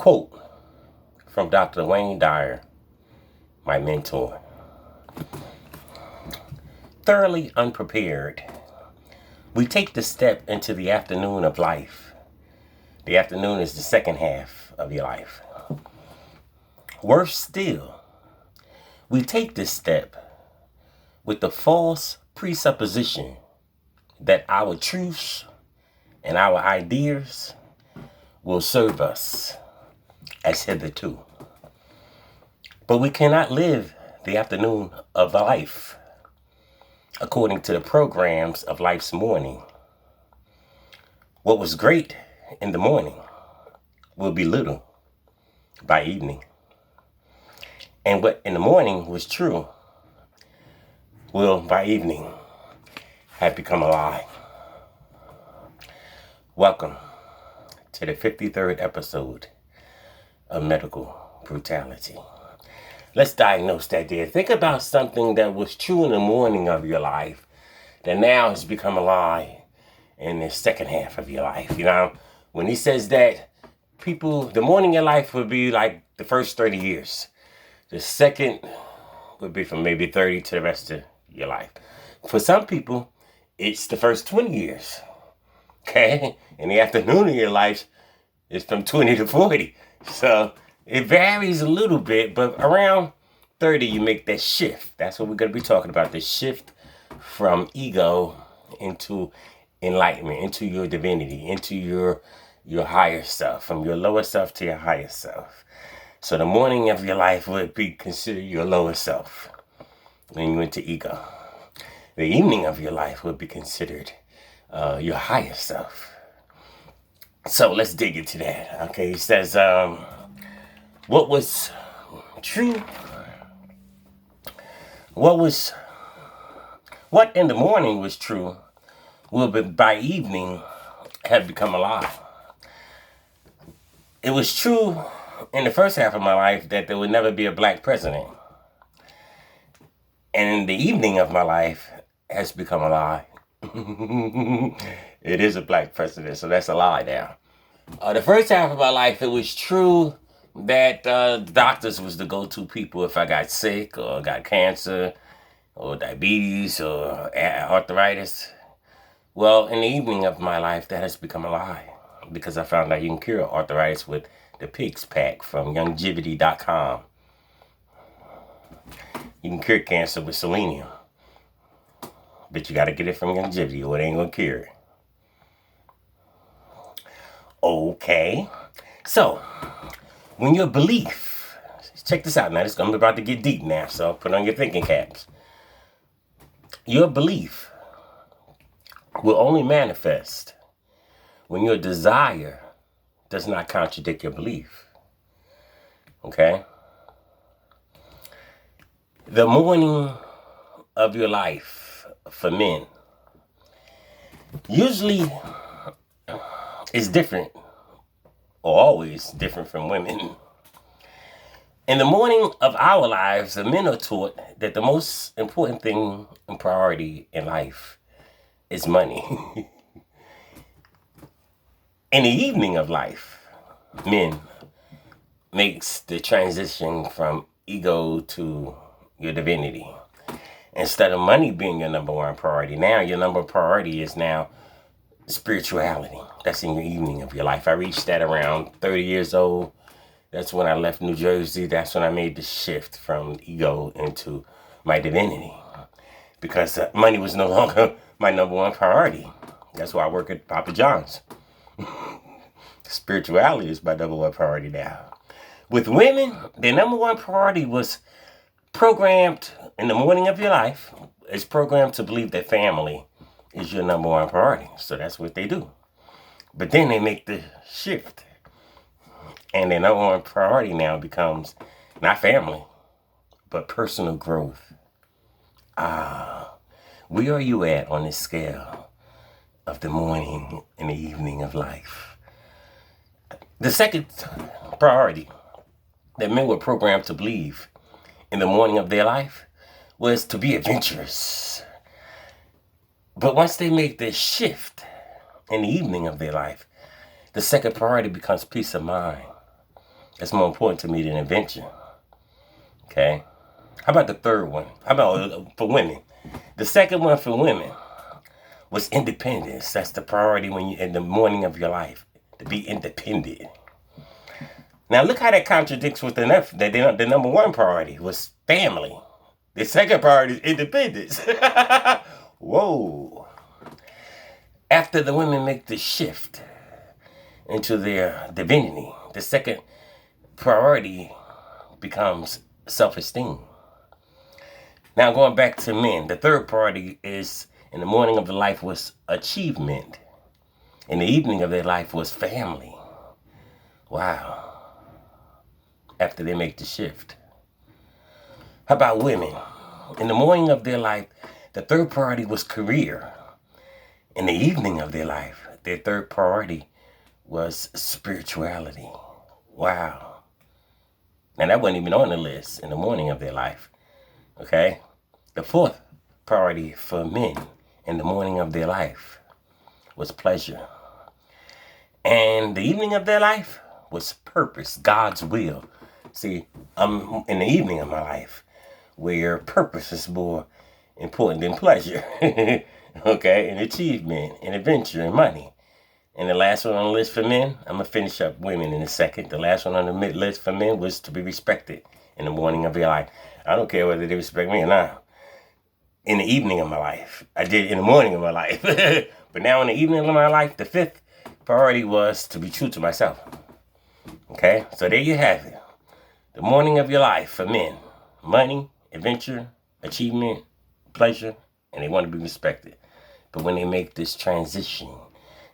Quote from Dr. Wayne Dyer, my mentor. Thoroughly unprepared, we take the step into the afternoon of life. The afternoon is the second half of your life. Worse still, we take this step with the false presupposition that our truths and our ideas will serve us as hitherto. But we cannot live the afternoon of life according to the programs of life's morning. What was great in the morning will be little by evening. And what in the morning was true will by evening have become a lie. Welcome to the 53rd episode of Medical Brutality. Let's diagnose that there. Think about something that was true in the morning of your life that now has become a lie in the second half of your life. You know, when he says that, the morning of your life would be like the first 30 years. The second would be from maybe 30 to the rest of your life. For some people, it's the first 20 years. Okay? And the afternoon of your life is from 20 to 40. So it varies a little bit, but around 30, you make that shift. That's what we're going to be talking about, the shift from ego into enlightenment, into your divinity, into your higher self, from your lower self to your higher self. So the morning of your life would be considered your lower self when you went to ego. The evening of your life would be considered your higher self. So let's dig into that. Okay, he says, what was true? What in the morning was true will be by evening have become a lie. It was true in the first half of my life that there would never be a black president. And in the evening of my life has become a lie. It is a black president, so that's a lie now. The first half of my life, it was true that doctors was the go-to people if I got sick or got cancer or diabetes or arthritis. Well, in the evening of my life, that has become a lie because I found out you can cure arthritis with the Pigs Pack from Youngevity.com. You can cure cancer with selenium, but you got to get it from Youngevity or it ain't going to cure it. Okay, so when your belief, check this out now, I'm about to get deep now, so put on your thinking caps. Your belief will only manifest when your desire does not contradict your belief. Okay? The morning of your life for men usually is different, or always different from women. In the morning of our lives, the men are taught that the most important thing and priority in life is money. In the evening of life, men makes the transition from ego to your divinity. Instead of money being your number one priority, now your number one priority is now spirituality. That's in your evening of your life. I reached that around 30 years old. That's when I left New Jersey. That's when I made the shift from ego into my divinity. Because money was no longer my number one priority. That's why I work at Papa John's. Spirituality is my number one priority now. With women, their number one priority was programmed in the morning of your life. It's programmed to believe that family is your number one priority. So that's what they do. But then they make the shift. And their number one priority now becomes not family, but personal growth. Where are you at on this scale of the morning and the evening of life? The second priority that men were programmed to believe in the morning of their life was to be adventurous. But once they make this shift in the evening of their life, the second priority becomes peace of mind. That's more important to me than invention. Okay? How about the third one? How about for women? The second one for women was independence. That's the priority when you in the morning of your life, to be independent. Now look how that contradicts with the number one priority was family. The second priority is independence. Whoa. After the women make the shift into their divinity, the second priority becomes self-esteem. Now going back to men, the third priority is in the morning of their life was achievement. In the evening of their life was family. Wow. After they make the shift. How about women? In the morning of their life, the third priority was career. In the evening of their life, their third priority was spirituality. Wow. And that wasn't even on the list in the morning of their life. Okay? The fourth priority for men in the morning of their life was pleasure. And the evening of their life was purpose, God's will. See, I'm in the evening of my life where purpose is more important than pleasure. Okay? And achievement and adventure and money. And the last one on the list for men, I'm going to finish up women in a second. The last one on the mid list for men was to be respected in the morning of your life. I don't care whether they respect me or not. In the evening of my life. I did in the morning of my life. But now in the evening of my life, the fifth priority was to be true to myself. Okay? So there you have it. The morning of your life for men. Money, adventure, achievement, pleasure, and they want to be respected. But when they make this transition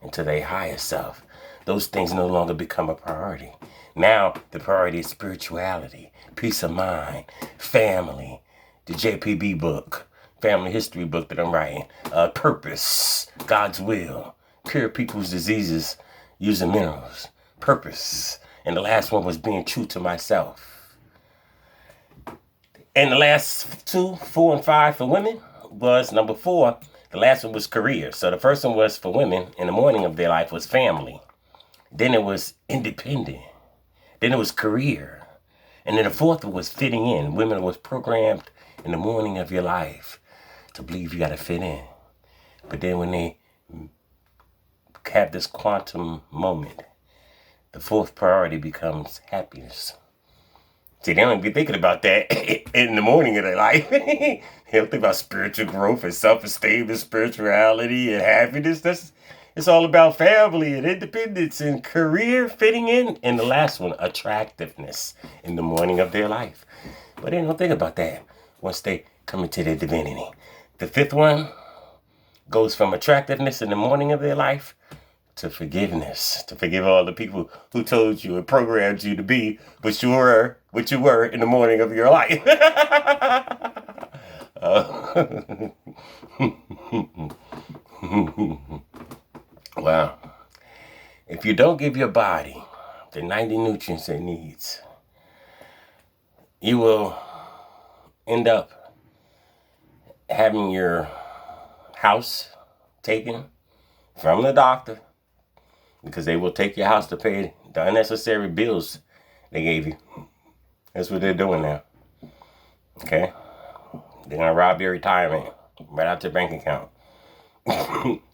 into their higher self, those things no longer become a priority. Now the priority is spirituality, peace of mind, family, the JPB book, family history book that I'm writing, purpose, God's will, cure people's diseases using minerals, purpose. And the last one was being true to myself. And the last two, 4 and 5 for women was number 4. The last one was career. So the first one was for women in the morning of their life was family. Then it was independent. Then it was career. And then the fourth one was fitting in. Women was programmed in the morning of your life to believe you got to fit in. But then when they have this quantum moment, the fourth priority becomes happiness. See, they don't be thinking about that in the morning of their life. They don't think about spiritual growth and self-esteem and spirituality and happiness. It's all about family and independence and career fitting in. And the last one, attractiveness in the morning of their life. But they don't think about that once they come into their divinity. The fifth one goes from attractiveness in the morning of their life to forgiveness, to forgive all the people who told you and programmed you to be what you were in the morning of your life. Wow. If you don't give your body the 90 nutrients it needs, you will end up having your house taken from the doctor, because they will take your house to pay the unnecessary bills they gave you. That's what they're doing now. Okay? They're going to rob your retirement right out your bank account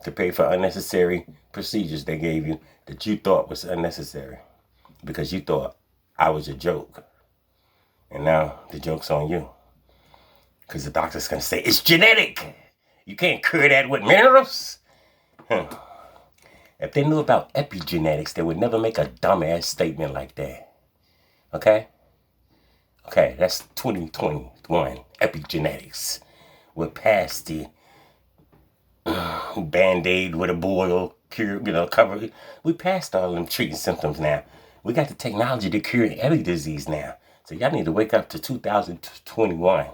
to pay for unnecessary procedures they gave you that you thought was unnecessary because you thought I was a joke. And now the joke's on you. Because the doctor's going to say, it's genetic. You can't cure that with minerals. If they knew about epigenetics, they would never make a dumbass statement like that. Okay? Okay, that's 2021. Epigenetics. We're past the Band-Aid with a boil, cure, cover. We passed all them treating symptoms now. We got the technology to cure every disease now. So y'all need to wake up to 2021.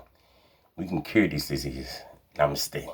We can cure these diseases. Namaste.